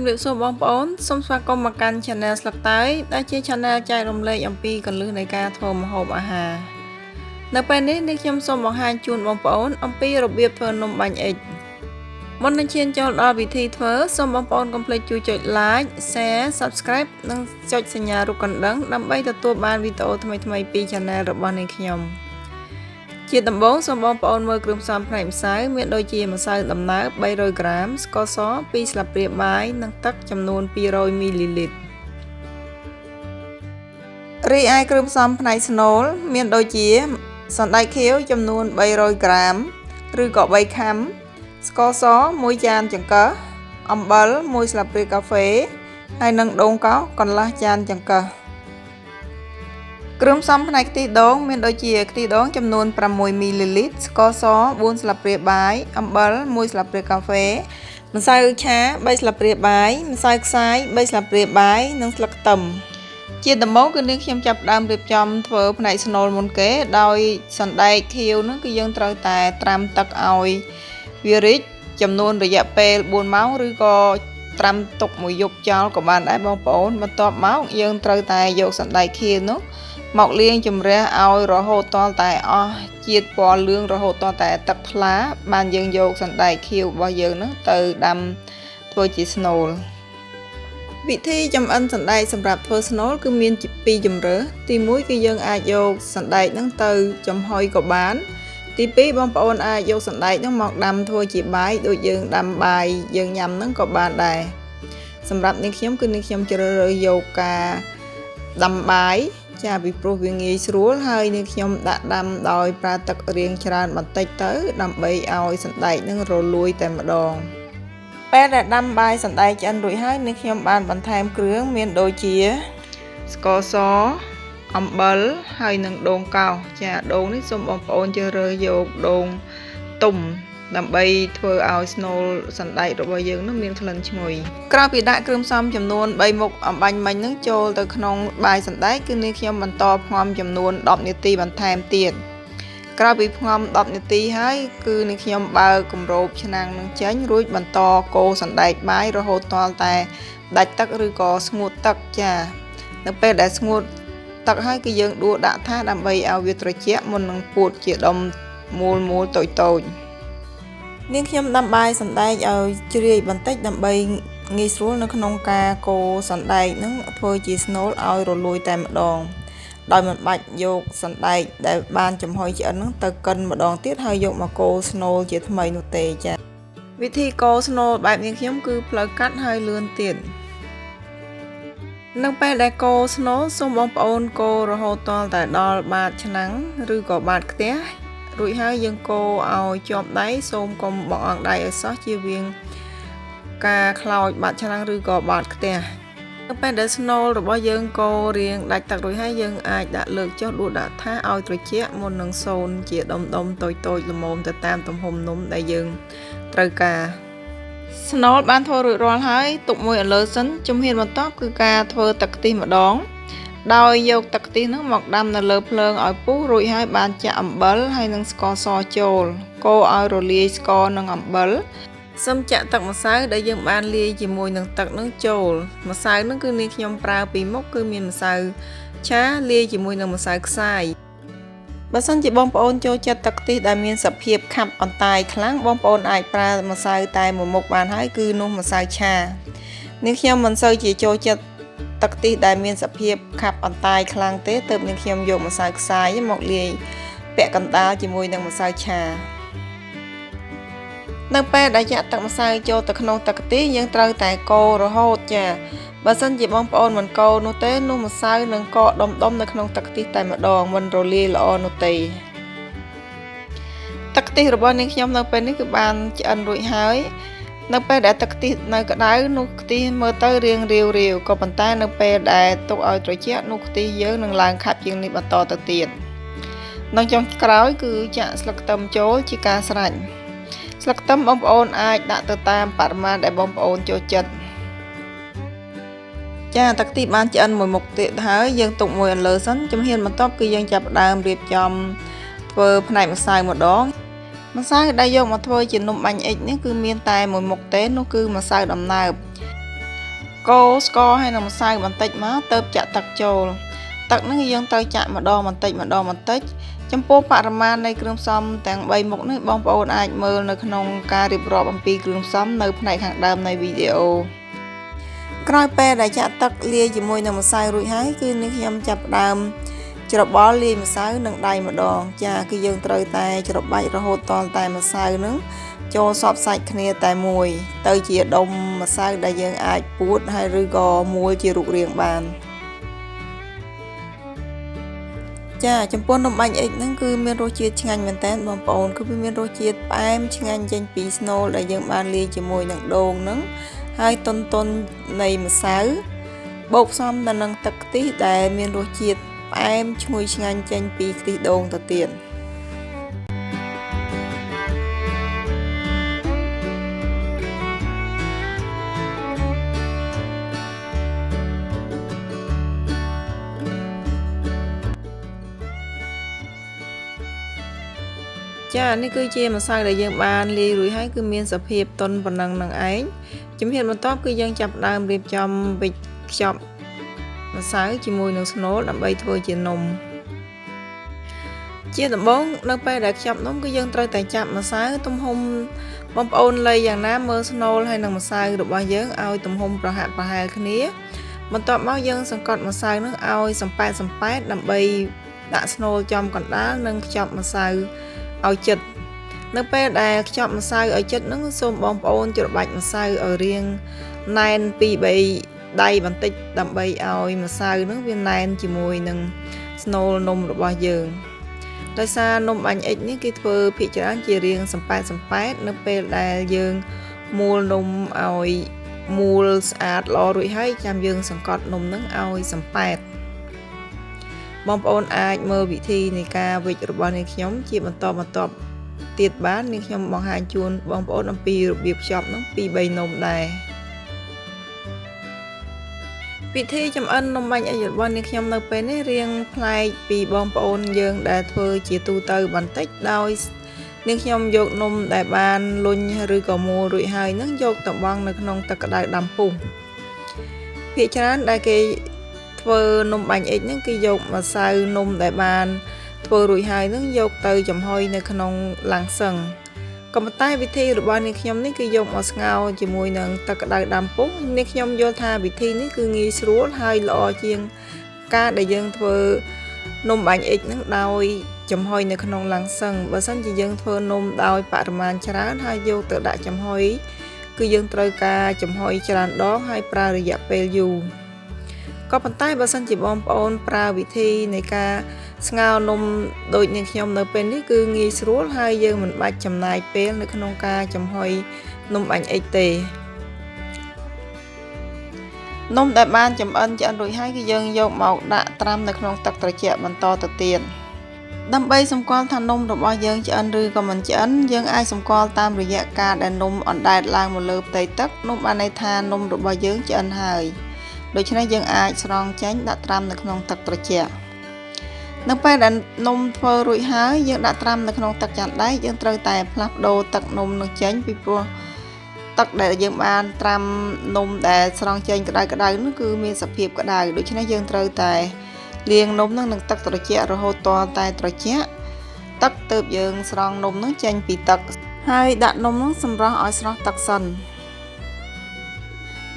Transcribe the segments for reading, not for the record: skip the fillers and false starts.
ជំរាបសួរបងប្អូនសូមស្វាគមន៍មកកាន់ Channel Sleuk Teuy ដែលជា Channel ចែករំលែកអំពីគន្លឹះនៃការធ្វើម្ហូបអាហារនៅពេលនេះខ្ញុំសូមបង្ហាញជូនបងប្អូនអំពីរបៀបធ្វើនំបាញ់អុិចមុននឹងឈានចូលដល់វិធីធ្វើសូមបងប្អូនកុំភ្លេចជួយចុច Like Share Subscribe និងចុចសញ្ញារូបកណ្ដឹងដើម្បីទទួលបានវីដេអូថ្មីៗពី Channel របស់នាងខ្ញុំជាដំបូងសូមបងប្អូនមើលគ្រឿងផ្សំផ្នែកម្សៅមានដូចជាម្សៅដំណើប300ក្រាមស្ករស2ស្លាបព្រាបាយនិងទឹកចំនួន200មីលីលីត្ររីឯគ្រឿងផ្សំផ្នែកស្នូលមានដូចជាសណ្តែកខៀវចំនួន300ក្រាមឬក៏3ខាំស្ករស1ចានចង្កឹះអំបិល1ស្លាបព្រាកាហ្វេហើយនិងដូងកោសកន្លះចានចង្កឹះគ្រឿងផ្សំផ្នែកខ្ទិះដូងមានដូចជាខ្ទិះដូងចំនួន6មីលីលីត្រស្ករស4ស្លាបព្រាបាយអំបិល1ស្លាបព្រាកាហ្វេម្សៅឆា3ស្លាបព្រាបាយម្សៅខ្សាយ3ស្លាបព្រាបាយនិងស្លឹកខ្ទឹមជាដំបូងគឺនាងខ្ញុំចាប់ផ្ដើមរៀបចំធ្វើផ្នែកស្នូលមុនគេដោយសណ្តែកខៀវនោះគឺយើងត្រូវតែត្រាំទឹកឲ្យវារីកចំនួនរយៈពេល4ម៉ោងឬក៏ត្រាំទុកមួយយប់ចោលក៏បានដែរបងប្អូនបន្ទាប់មកយើងត្រូវតែយកសណ្តែកខៀវនោះមកលាងជំរះឲ្យរហូតទាល់តែអស់ជាតិពណ៌លឿងរហូតទាល់តែទឹកថ្លាបានយើងយកសណ្តែកខៀវរបស់យើងនោះទៅដាំធ្វើជាស្នូលវិធីចម្អិនសណ្តែកសម្រាប់ធ្វើស្នូលគឺមានពីរជម្រើសទី1គឺយើងអាចយកសណ្តែកហ្នឹងទៅចំហុយក៏បានទី2បងប្អូនអាចយកសណ្តែកហ្នឹងមកដាំធ្វើជាបាយដូចយើងដាំបាយយើងញ៉ាំហ្នឹងក៏បានដែរសម្រាប់នាងខ្ញុំគឺនាងខ្ញុំជ្រើសរើសយកការដាំបាយចាពីព្រោះវាងាយស្រួលហើយនាងខ្ញុំដាក់ដាំដោយប្រើទឹករាងច្រើនបន្តិចទៅដើម្បីឲ្យសណ្តែកនឹងរលួយតែម្ដងពេលដែលដាំបាយសណ្តែកឆ្អិនរួចហើយនាងខ្ញុំបានបន្ថែមគ្រឿងមានដូចជាស្ករសអំបិលហើយនិងដូងកោសចាដូងនេះសូមបងប្អូនជ្រើសរើសយកដូងទុំដើម្បីធ្វើឲ្យស្នូលសណ្តែករបស់យើងនោះមានក្លិនឈ្ងុយក្រោយពីដាក់គ្រឿងផ្សំចំនួន3មុខអំបាញ់មិញនឹងចូលទៅក្នុងបាយសណ្តែកគឺនាងខ្ញុំបន្តផ្ងំចំនួន10នាទីបន្ថែមទៀតក្រោយពីផ្ងំ10នាទីហើយគឺនាងខ្ញុំបើកគម្របឆ្នាំងនឹងចេញរួចបន្តកូរសណ្តែកបាយរហូតទាល់តែដាច់ទឹកឬក៏ស្ងួតទឹកចានៅពេលដែលស្ងួតទឹកហើយគឺយើងដួសដាក់ថាសដើម្បីឲ្យវាត្រជាក់មុននឹងពួតជាដុំមូលតូចនាងខ្ញុំដាំបាយសណ្តែកឲ្យជ្រាយបន្តិចដើម្បីងាយស្រួលនៅក្នុងការកូរសណ្តែកនឹងធ្វើជាស្នូលឲ្យរលួយតែម្ដងដោយមិនបាច់យកសណ្តែកដែលបានចំហុយឆ្អិននឹងទៅកិនម្ដងទៀតហើយយកមកកូរស្នូលជាថ្មីនោះទេចាវិធីកូរស្នូលបែបនាងខ្ញុំគឺផ្លូវកាត់ហើយលឿនទៀតនៅពេលដែលកូរស្នូលសូមបងប្អូនកូររហូតទាល់តែដល់បាតឆ្នាំងឬក៏បាតខ្ទះរួចហើយយើងកូរឲ្យជាប់ដៃសូមកុំបង្អង់ដៃឲ្យសោះជៀសវាងការខ្លោចបាតឆ្នាំងឬក៏បាតខ្ទះនៅពេលដែលស្នូលរបស់យើងកូររៀងដាច់ទឹករួចហើយយើងអាចដាក់លើកចុះដួសដាក់ថាសឲ្យត្រជាក់មុននឹងសូនជាដុំតូចល្មមទៅតាមទំហំនំដែលយើងត្រូវការស្នូលបានធ្វើរួចរាល់ហើយទុកមួយឲ្យលើសិនជំហានបន្ទាប់គឺការធ្វើទឹកខ្ទិះម្ដងដោយយកទឹកខ្ទិះនោះមកដាំនៅលើភ្លើងឲ្យពុះរួចហើយបានចាក់អំបិលហើយនិងស្ករសចូលកូរឲ្យរលាយស្ករនិងអំបិលសិមចាក់ទឹកម្សៅដែលយើងបានលាយជាមួយនឹងទឹកនឹងចូលម្សៅនឹងគឺនាងខ្ញុំប្រើពីរមុខគឺមានម្សៅឆាលាយជាមួយនឹងម្សៅខ្សាយបើសិនជាបងប្អូនចូលចិត្តទឹកខ្ទិះដែលមានសភាពខាប់អន្តាយខ្លាំងបងប្អូនអាចប្រើម្សៅតែមួយមុខបានហើយគឺនោះម្សៅឆានាងខ្ញុំមិនសូវជាចូលចិត្តទឹកខ្ទិះដែលមានសភាពខាប់អន្តាយខ្លាំងទេទើបនាងខ្ញុំយកម្សៅខ្សាយមកលាយពាក់កណ្ដាលជាមួយនឹងម្សៅឆានៅពេលដែលចាក់ទឹកម្សៅចូលទៅក្នុងទឹកខ្ទិះយើងត្រូវតែកូររហូតចាបើសិនជាបងប្អូនមិនកូរនោះទេនោះម្សៅនឹងកកដុំនៅក្នុងទឹកខ្ទិះតែម្ដងមិនរលាយល្អនោះទេទឹកខ្ទិះរបស់នាងខ្ញុំនៅពេលនេះគឺបានឆ្អិនរួចហើយនៅពេលដែលទឹកខ្ទិះនៅក្តៅនោះខ្ទិះមើលទៅរាងរាវក៏ប៉ុន្តែនៅពេលដែលទុកឲ្យត្រជាក់នោះខ្ទិះយើងនឹងឡើងខាប់ជាងនេះបន្តទៅទៀតនៅចុងក្រោយគឺចាក់ស្លឹកខ្ទឹមចូលជាការស្រេចស្លឹកខ្ទឹមបងប្អូនអាចដាក់ទៅតាមបរិមាណដែលបងប្អូនចូលចិត្តចាទឹកខ្ទិះបានឆ្អិនមួយមុខទៀតហើយយើងទុកមួយឲ្យលើសិនជំហានបន្ទាប់គឺយើងចាប់ផ្ដើមរៀបចំធ្វើផ្នែកម្សៅម្ដងម្សៅដែលយកមកធ្វើជានំបាញ់អុិចនេះគឺមានតែមួយមុខទេនោះគឺម្សៅដំណើប កូរស្ករហើយនឹងម្សៅបន្តិចមកទៅចាក់ទឹកចូលទឹកហ្នឹងយើងត្រូវចាក់ម្ដងបន្តិចចំពោះបរិមាណនៃគ្រឿងផ្សំទាំង3មុខនេះបងប្អូនអាចមើលនៅក្នុងការរៀបរាប់អំពីគ្រឿងផ្សំនៅផ្នែកខាងដើមនៃវីដេអូក្រោយពេលដែលចាក់ទឹកលាយជាមួយនឹងម្សៅរួចហើយគឺនេះខ្ញុំចាប់ផ្ដើមច្របល់លាយម្សៅនឹងដៃម្ដងចាគឺយើងត្រូវតែច្របាច់រហូតដល់តែម្សៅហ្នឹងចូលសព្វសាច់គ្នាតែមួយទៅជាដុំម្សៅដែលយើងអាចពួតហើយឬក៏មួលជារូបរាងបានចាចំពោះនំបាញ់អុិចហ្នឹងគឺមានរសជាតិឆ្ងាញ់មែនតើបងប្អូនគឺវាមានរសជាតិផ្អែមឆ្ងាញ់ចេញពីស្នូលដែលយើងបានលាយជាមួយនឹងដូងហ្នឹងហើយតុននៃម្សៅបូកផ្សំទៅនឹងទឹកខ្ទិះដែលមានរសជាតិផ្អែមឈ្ងុយឆ្ងាញ់ចេញពីខ្ទិះដូងទៅទៀតចានេះគឺជាម្សៅដែលយើងបានលាយរួចហើយគឺមានសភាពទន់ប៉ុណ្ណឹងនឹងឯងជំហានបន្ទាប់គឺយើងចាប់ផ្ដើមរៀបចំវិចខ្ចប់ម្សៅជាមួយនឹងស្នូលដើម្បីធ្វើជានំជាដំបូងនៅពេលដែលខ្ចប់នំគឺយើងត្រូវតែចាប់ម្សៅទំហំបងប្អូនលៃយ៉ាងណាមើលស្នូលហើយនឹងម្សៅរបស់យើងឲ្យទំហំប្រហាក់ប្រហែលគ្នាបន្ទាប់មកយើងសង្កត់ម្សៅនឹងឲ្យសំប៉ែតដើម្បីដាក់ស្នូលចំកណ្ដាលនិងខ្ចប់ម្សៅឲ្យជិតនៅពេលដែលខ្ចប់ម្សៅឲ្យជិតហ្នឹងសូមបងប្អូនច្របាច់ម្សៅឲ្យរាងណែន2-3ដៃបន្តិចដើម្បីឲ្យម្សៅហ្នឹងវាណែនជាមួយនឹងស្នូលនំរបស់យើងដោយសារនំបាញ់អុិចនេះគេធ្វើភាគច្រើនជារាងសំប៉ែតនៅពេលដែលយើងមួលនំឲ្យមួលស្អាតល្អរួចហើយចាំយើងសង្កត់នំហ្នឹងឲ្យសំប៉ែតបងប្អូនអាចមើលវិធីនៃការវេចរបស់នាងខ្ញុំជាបន្តទៀតបាននាងខ្ញុំបង្ហាញជូនបងប្អូនអំពីរបៀបខ្ចប់នោះ2-3នំដែរពិធីចម្អិននំបាញ់អុិចរបស់នាងខ្ញុំនៅពេលនេះរៀងប្លែកពីបងប្អូនយើងដែលធ្វើជាទូទៅបន្តិចដោយនាងខ្ញុំយកនំដែលបានលុញឬក៏មួលរួចហើយនឹងយកទៅបង់នៅក្នុងទឹកក្តៅដាំពុះភាគច្រើនដែលគេធ្វើនំបាញ់អុិចហ្នឹងគឺយកម្សៅនំដែលបានធ្វើរួចហើយហ្នឹងយកទៅចំហុយនៅក្នុងឡាំងសឹងក៏ប៉ុន្តែវិធីរបស់នាងខ្ញុំនេះគឺយកមកស្ងោរជាមួយនឹងទឹកក្តៅដាំពុះនាងខ្ញុំយល់ថាវិធីនេះគឺងាយស្រួលហើយល្អជាងការដែលយើងធ្វើនំបាញ់អុិចហ្នឹងដោយចំហុយនៅក្នុងឡាំងសឹងបើសិនជាយើងធ្វើនំដោយបរិមាណច្រើនហើយយកទៅដាក់ចំហុយគឺយើងត្រូវការចំហុយច្រើនដងហើយប្រើរយៈពេលយូរក៏ប៉ុន្តែបើសិនជាបងប្អូនប្រើវិធីនៃការស្ងោរនំដូចនាងខ្ញុំនៅពេលនេះគឺងាយស្រួលហើយយើងមិនបាច់ចំណាយពេលនៅក្នុងការចំហុយនំបាញ់អុិចទេនំដែលបានចម្អិនរួចហើយគឺយើងយកមកដាក់ត្រាំនៅក្នុងទឹកត្រជាក់បន្តទៅទៀតដើម្បីសម្គាល់ថានំរបស់យើងឆ្អិនឬក៏មិនឆ្អិនយើងអាចសម្គាល់តាមរយៈការដែលនំអណ្ដែតឡើងមកលើផ្ទៃទឹកនោះបានន័យថានំរបស់យើងឆ្អិនហើយដូច្នេះយើងអាចស្រង់ចេញដាក់ត្រាំនៅក្នុងទឹកត្រជាក់នៅពេលដែលនំធ្វើរួចហើយយើងដាក់ត្រាំនៅក្នុងទឹកចានដែកយើងត្រូវតែផ្លាស់ប្ដូរទឹកនំនោះចេញពីព្រោះទឹកដែលយើងបានត្រាំនំដែលស្រង់ចេញក្តៅនោះគឺមានសភាពក្តៅដូច្នេះយើងត្រូវតែលាងនំនឹងទឹកត្រជាក់រហូតទាល់តែត្រជាក់ទឹកទើបយើងស្រង់នំនឹងចេញពីទឹកហើយដាក់នំនឹងសម្រស់ឲ្យស្រស់ទឹកសិន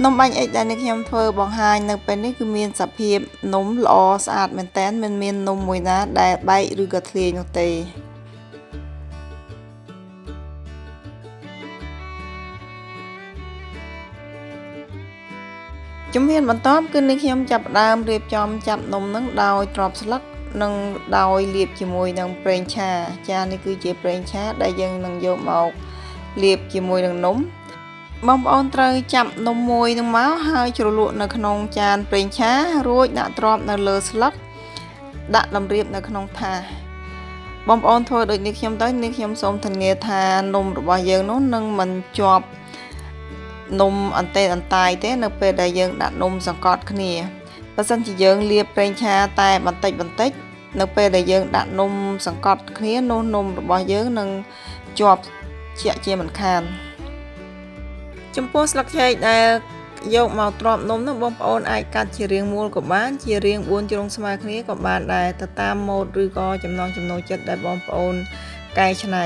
នំបាញ់អុិចដែលខ្ញុំធ្វើបង្ហាញនៅពេលនេះគឺមានសភាពនំល្អស្អាតមែនតើមិនមាននំមួយណាដែលបែកឬក៏ធ្លាយនោះទេជំហានបន្ទាប់គឺនាងខ្ញុំចាប់ផ្ដើមរៀបចំចាប់នំនឹងដោយទ្រាប់ស្លឹកនិងដោយលាបជាមួយនឹងប្រេងឆាចានេះគឺជាប្រេងឆាដែលយើងនឹងយកមកលាបជាមួយនឹងនំបងប្អូនត្រូវចាប់នំមួយនឹងមកហើយជ្រលក់នៅក្នុងចានប្រេងឆារួចដាក់ទ្រាប់នៅលើស្លឹកដាក់តម្រៀបនៅក្នុងថាសបងប្អូនធ្វើដូចនេះខ្ញុំទៅនេះខ្ញុំសូមធានាថានំរបស់យើងនោះនឹងមិនជាប់នំអន្តាយទេនៅពេលដែលយើងដាក់នំសង្កត់គ្នាបើសិនជាយើងលាបប្រេងឆាតែបន្តិចនៅពេលដែលយើងដាក់នំសង្កត់គ្នានោះនំរបស់យើងនឹងជាប់ជាក់ជាមិនខានចំពោះស្លឹកចេកដែល យកមកទ្រាំនំនោះបងប្អូនអាចកាត់ជារាងមូលក៏បានជារាង4ជ្រុងស្មើគ្នាក៏បានដែរទៅតាមម៉ូដឬក៏ចំណង់ចំណូលចិត្តដែលបងប្អូនកែច្នៃ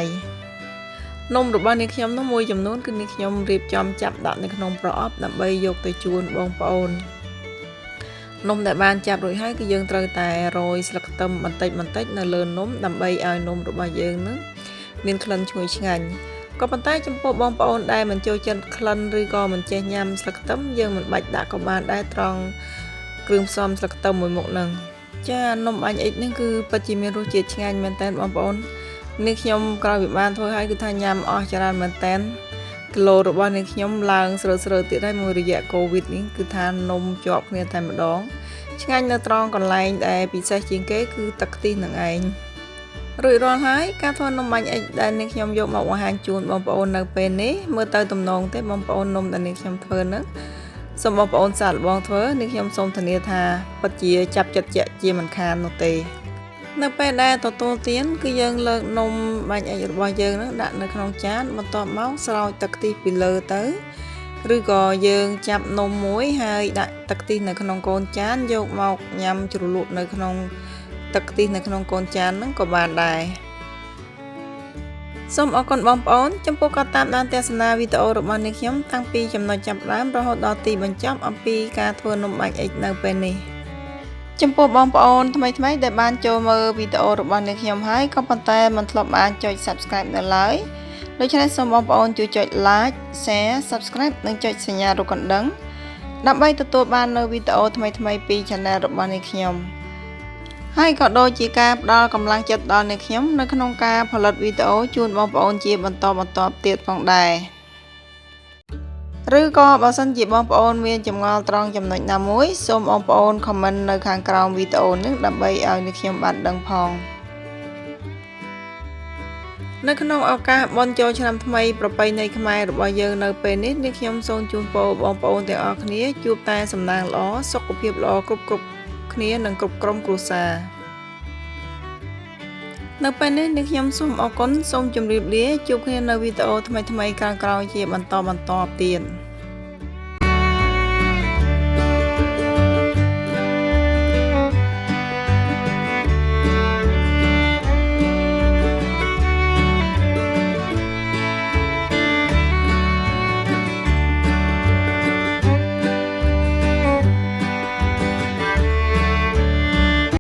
នំរបស់នាងខ្ញុំនោះមួយចំនួនគឺនាងខ្ញុំរៀបចំចាប់ដាក់នៅក្នុងប្រអប់ដើម្បីយកទៅជូនបងប្អូននំដែលបានចាប់រួចហើយគឺយើងត្រូវតែរោយស្លឹកខ្ទឹមបន្តិចនៅលើនំដើម្បីឲ្យនំរបស់យើងនឹងមានក្លិនឈ្ងុយឆ្ងាញ់ក៏ប៉ុន្តែចំពោះបងប្អូនដែលមិនចូលចិត្តក្លិនឬក៏មិនចេះញ៉ាំស្លឹកខ្ទឹមយើងមិនបាច់ដាក់ក៏បានដែរត្រង់គ្រឿងផ្សំស្លឹកខ្ទឹមមួយមុខហ្នឹងចានំបាញ់អ៊ិចនេះគឺពិតជាមានរសជាតិឆ្ងាញ់មែនតើបងប្អូននេះខ្ញុំក្រោយពីបានធ្វើហើយគឺថាញ៉ាំអស់ច្រើនមែនតើគីឡូរបស់នាងខ្ញុំឡើងស្រើទៀតហើយមួយរយៈកូវីដនេះគឺថានំជាប់គ្នាតែម្ដងឆ្ងាញ់នៅត្រង់កន្លែងដែលពិសេសជាងគេគឺទឹកខ្ទិះនឹងឯងរួចរាល់ហើយការធ្វើនំបាញ់អ៊ិចដែលនាងខ្ញុំយកមកបង្ហាញជូនបងប្អូននៅពេលនេះមើលទៅទំនងទេបងប្អូននំដែលនាងខ្ញុំធ្វើហ្នឹងសូមបងប្អូនសាកល្បងធ្វើនាងខ្ញុំសូមធានាថាពិតជាចាប់ចិត្តជាមិនខាននោះទេនៅពេលដែលទទួលទានគឺយើងលើកនំបាញ់អ៊ិចរបស់យើងហ្នឹងដាក់នៅក្នុងចានបន្ទាប់មកស្រោចទឹកខ្ទិះពីលើទៅឬក៏យើងចាប់នំមួយហើយដាក់ទឹកខ្ទិះនៅក្នុងកូនចានយកមកញ៉ាំជ្រលក់នៅក្នុងទឹកខ្ទិះនៅក្នុងកូនចានហ្នឹងក៏បានដែរសូមអរគុណបងប្អូនចំពោះការតាមដានទស្សនាវីដេអូរបស់នាងខ្ញុំតាំងពីចំណុចចាប់ផ្ដើមរហូតដល់ទីបញ្ចប់អំពីការធ្វើនំបាញ់អ៊ិចនៅពេលនេះចំពោះបងប្អូនថ្មីដែលបានចូលមើលវីដេអូរបស់នាងខ្ញុំហើយក៏ប៉ុន្តែមិនធ្លាប់បានចុច Subscribe នៅឡើយដូច្នេះសូមបងប្អូនជួយចុច Like Share Subscribe និងចុចសញ្ញារូបកណ្ដឹងដើម្បីទទួលបាននូវវីដេអូថ្មីពី Channel របស់នាងខ្ញុំហើយក៏ដូចជាការផ្ដល់កម្លាំងចិត្តដល់អ្នកខ្ញុំនៅក្នុងការផលិតវីដេអូជូនបងប្អូនជាបន្តទៀតផងដែរឬក៏បើសិនជាបងប្អូនមានចម្ងល់ត្រង់ចំណុចណាមួយសូមបងប្អូន comment នៅខាងក្រោមវីដេអូនេះដើម្បីឲ្យអ្នកខ្ញុំបានដឹងផងនៅក្នុងឱកាសបុណ្យចូលឆ្នាំថ្មីប្រពៃណីខ្មែររបស់យើងនៅពេលនេះអ្នកខ្ញុំសូមជូនពរបងប្អូនទាំងអស់គ្នាជួបតែសំណាងល្អសុខភាពល្អគ្រប់គ្នានិងគ្រប់ក្រុមគ្រួសារនៅពេលនេះនាងខ្ញុំសូមអរគុណសូមជម្រាបលាជួបគ្នានៅវីដេអូថ្មីក្រោយៗជាបន្តទៀត